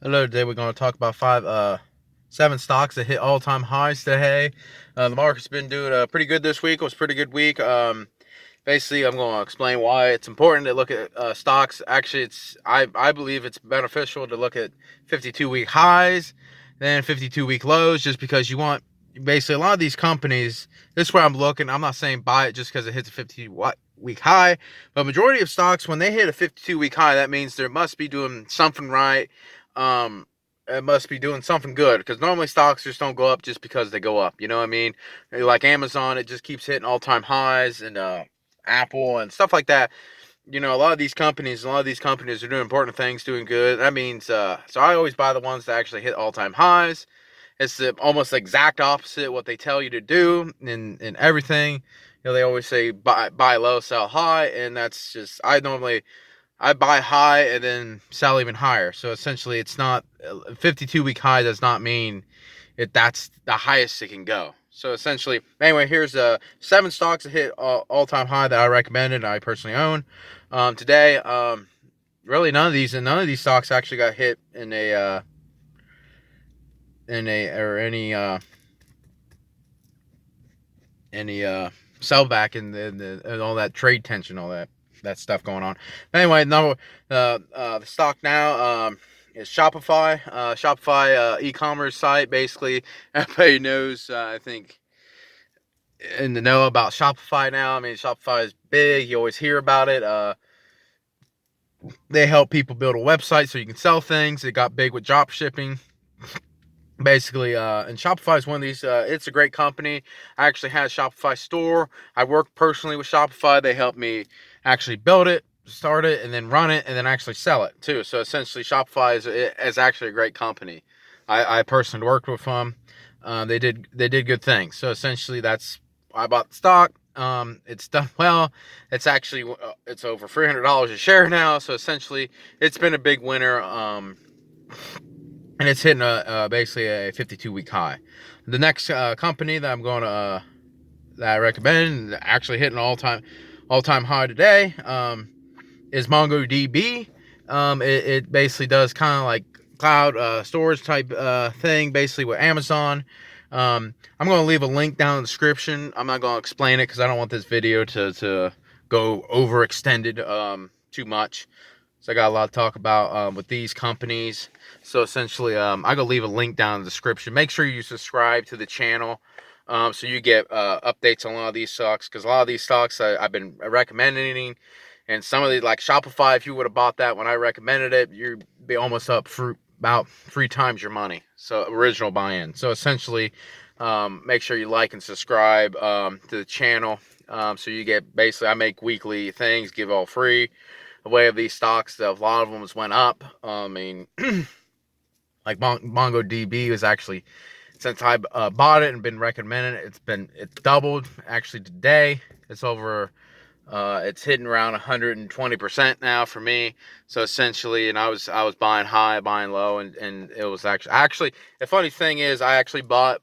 Hello, today we're going to talk about seven stocks that hit all-time highs today. The market's been doing pretty good this week. It was a pretty good week. Basically, I'm going to explain why it's important to look at stocks. Actually, I believe it's beneficial to look at 52-week highs, then 52-week lows, just because you want basically a lot of these companies. This is where I'm looking. I'm not saying buy it just because it hits a 52-week high, but majority of stocks, when they hit a 52-week high, that means they must be doing something right. It must be doing something good, because normally stocks just don't go up just because they go up. You know what I mean? Like Amazon, it just keeps hitting all-time highs, and Apple and stuff like that. You know, a lot of these companies are doing important things, doing good. That means, so I always buy the ones that actually hit all-time highs. It's almost the exact opposite what they tell you to do in everything. You know, they always say buy low, sell high, and that's just I buy high and then sell even higher. So essentially, it's not 52-week high does not mean that's the highest it can go. So essentially, anyway, here's seven stocks that hit all-time high that I recommended and I personally own today. Really, none of these stocks actually got hit in any sell back and all that trade tension, all that stuff going on. But anyway, the stock now is Shopify. Shopify e-commerce site. Basically, everybody knows. I think in the know about Shopify now. I mean, Shopify is big. You always hear about it. They help people build a website so you can sell things. It got big with drop shipping. Basically, and Shopify is one of these. It's a great company. I actually had a Shopify store. I work personally with Shopify. They helped me build it, start it, and then run it, and then actually sell it too. So essentially, Shopify is actually a great company. I personally worked with them. They did good things. So essentially, I bought the stock. It's done well. It's over $300 a share now. So essentially, it's been a big winner. And it's hitting basically a 52-week high. The next company that I'm going to that I recommend, actually hitting all-time high today, is MongoDB. It basically does kind of like cloud storage type thing, basically with Amazon. I'm going to leave a link down in the description. I'm not going to explain it because I don't want this video to go overextended too much. So I got a lot to talk about with these companies. So essentially, I'm going to leave a link down in the description. Make sure you subscribe to the channel so you get updates on a lot of these stocks. Because a lot of these stocks I've been recommending. And some of these, like Shopify, if you would have bought that when I recommended it, you'd be almost up for about 3 times your money. So original buy-in. So essentially, make sure you like and subscribe to the channel. So you get, basically, I make weekly things, give all free. The way of these stocks, a lot of them went up. I mean, like MongoDB was actually, since I bought it and been recommending it, it's doubled. Actually, today it's hitting around 120% now for me. So essentially, and I was buying high, buying low, and it was actually the funny thing is I actually bought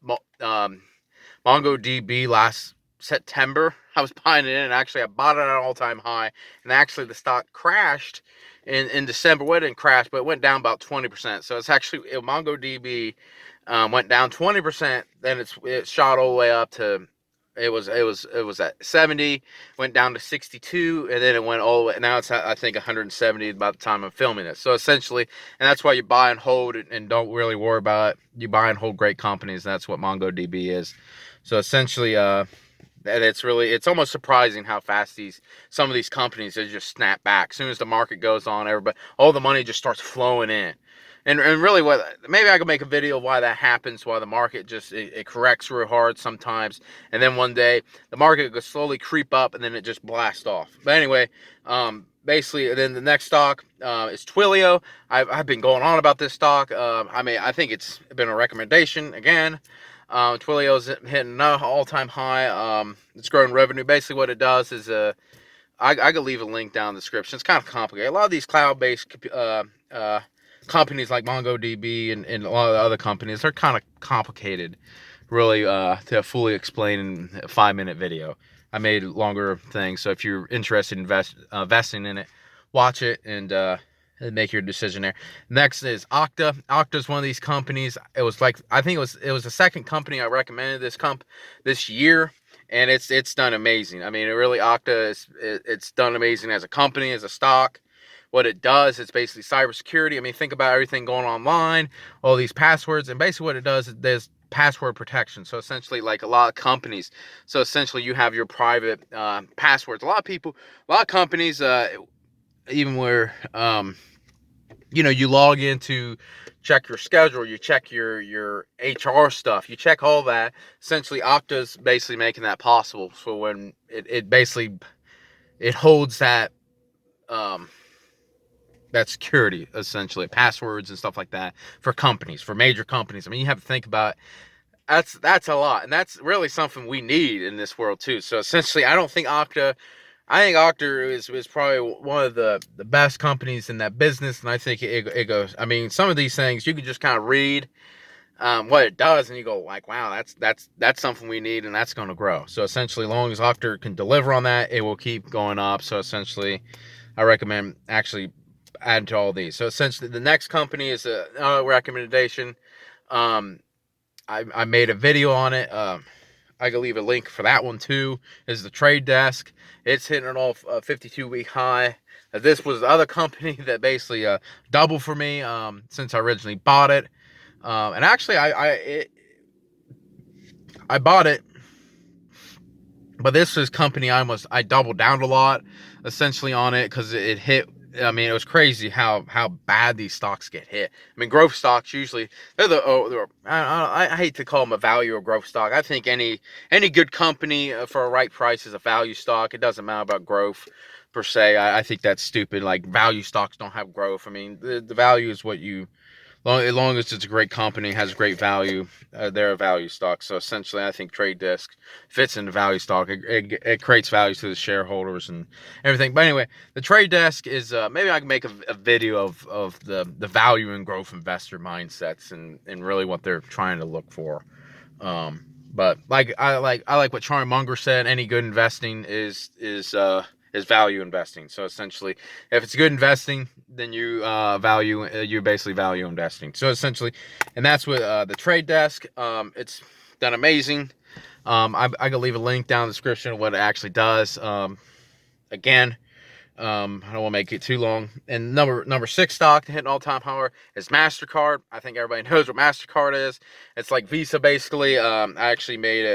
MongoDB last September. I was buying it in, and actually I bought it at an all-time high, and actually the stock crashed in December. Well, it didn't crash, but it went down about 20%. So it's actually, MongoDB went down 20%, then it shot all the way up to, it was at 70, went down to 62, and then it went all the way, now it's at, I think, 170 by the time I'm filming it. So essentially, and that's why you buy and hold and don't really worry about it. You buy and hold great companies, and that's what MongoDB is. So essentially, and it's almost surprising how fast some of these companies, they just snap back. As soon as the market goes on, all the money just starts flowing in. And really, maybe I could make a video of why that happens, why the market just it corrects real hard sometimes, and then one day the market could slowly creep up and then it just blasts off. But anyway, basically, then the next stock is Twilio. I've been going on about this stock. I mean, I think it's been a recommendation again. Twilio's hitting another all-time high. It's growing revenue. Basically, what it does is I could leave a link down in the description. It's kind of complicated. A lot of these cloud-based companies like MongoDB and a lot of the other companies, they're kind of complicated, really, to fully explain in a 5-minute video. I made longer things, so if you're interested in investing in it, watch it, and and make your decision there. Next is Okta. Okta is one of these companies. It was like, I think it was the second company I recommended this year, and it's done amazing. I mean, it really, Okta it's done amazing as a company, as a stock. What it does, it's basically cybersecurity. I mean, think about everything going online, all these passwords, and basically what it does is there's password protection. So essentially, like a lot of companies, so essentially you have your private passwords. A lot of companies, even where you log in to check your schedule, you check your HR stuff, you check all that. Essentially, Okta's basically making that possible. So when it basically it holds um, that security, essentially passwords and stuff like that for companies, for major companies. I mean, you have to think about that's a lot, and that's really something we need in this world too. So essentially, I think Okta is probably one of the best companies in that business, and I think it goes. I mean, some of these things you can just kind of read what it does, and you go like, wow, that's something we need, and that's going to grow. So essentially, as long as Okta can deliver on that, it will keep going up. So essentially, I recommend actually adding to all these. So essentially, the next company is another recommendation. Um, I made a video on it. I can leave a link for that one too. Is the Trade Desk. It's hitting an all 52-week high. This was the other company that basically doubled for me since I originally bought it. And actually, I bought it, but this is company I doubled down a lot, essentially on it because it hit. I mean, it was crazy how bad these stocks get hit. I mean, growth stocks usually I hate to call them a value or growth stock. I think any good company for a right price is a value stock. It doesn't matter about growth per se. I think that's stupid. Like value stocks don't have growth. I mean, the value is what you. As long as it's a great company, has great value, they're a value stock. So essentially, I think Trade Desk fits into value stock. It creates value to the shareholders and everything. But anyway, the Trade Desk is maybe I can make a video of the value and growth investor mindsets and really what they're trying to look for. But I like what Charlie Munger said. Any good investing is value investing. So essentially, if it's good investing, then you basically value investing. So essentially, and that's what the Trade Desk. It's done amazing. I can leave a link down in the description of what it actually does. Again, I don't want to make it too long. And number 6 stock to hit an all-time high is MasterCard. I think everybody knows what MasterCard is. It's like Visa, basically. I actually made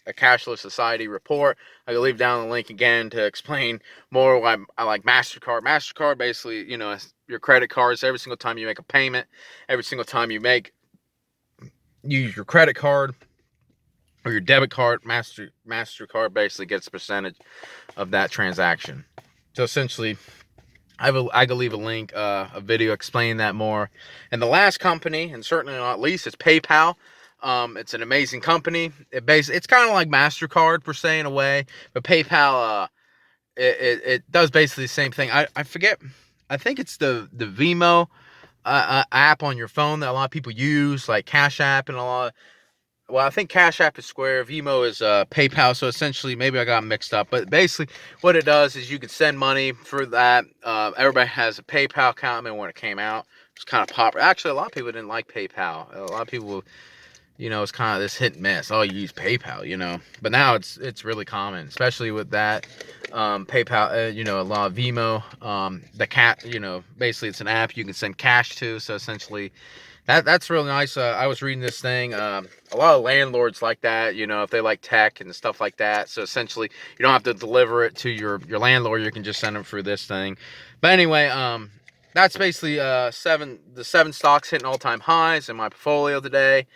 a cashless society report. I can leave down the link again to explain more why I like MasterCard. MasterCard, basically, it's your credit cards. Every single time you make a payment, every single time you use your credit card or your debit card, MasterCard basically gets a percentage of that transaction. So essentially, I can leave a link, a video explaining that more. And the last company, and certainly not least, is PayPal. It's an amazing company. It's kind of like MasterCard per se in a way, but PayPal, it does basically the same thing. I forget. I think it's the Venmo app on your phone that a lot of people use, like Cash App and a lot. Well, I think Cash App is Square, Venmo is PayPal, so essentially maybe I got mixed up. But basically what it does is you can send money for that. Everybody has a PayPal account. I mean, when it came out, it was kind of popular. Actually, a lot of people didn't like PayPal. A lot of people, it's kind of this hit and miss. Oh, you use PayPal, But now it's really common, especially with that PayPal, a lot of Venmo. Basically it's an app you can send cash to, so essentially that's really nice. I was reading this thing. A lot of landlords like that, if they like tech and stuff like that. So essentially, you don't have to deliver it to your landlord. You can just send them through this thing. But anyway, that's basically the 7 stocks hitting all-time highs in my portfolio today.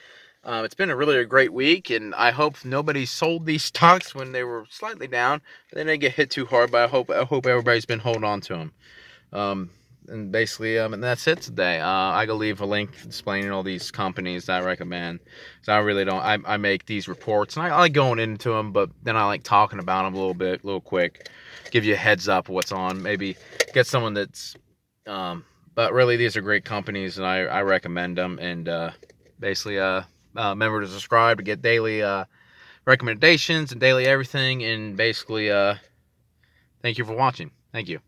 It's been a great week, and I hope nobody sold these stocks when they were slightly down. They didn't get hit too hard, but I hope everybody's been holding on to them. And basically, and that's it today. I can leave a link explaining all these companies that I recommend. So I really don't. I make these reports, and I like going into them, but then I like talking about them a little quick, give you a heads up of what's on. Maybe get someone that's. But really, these are great companies, and I recommend them. And basically, remember to subscribe to get daily recommendations and daily everything. And basically, thank you for watching. Thank you.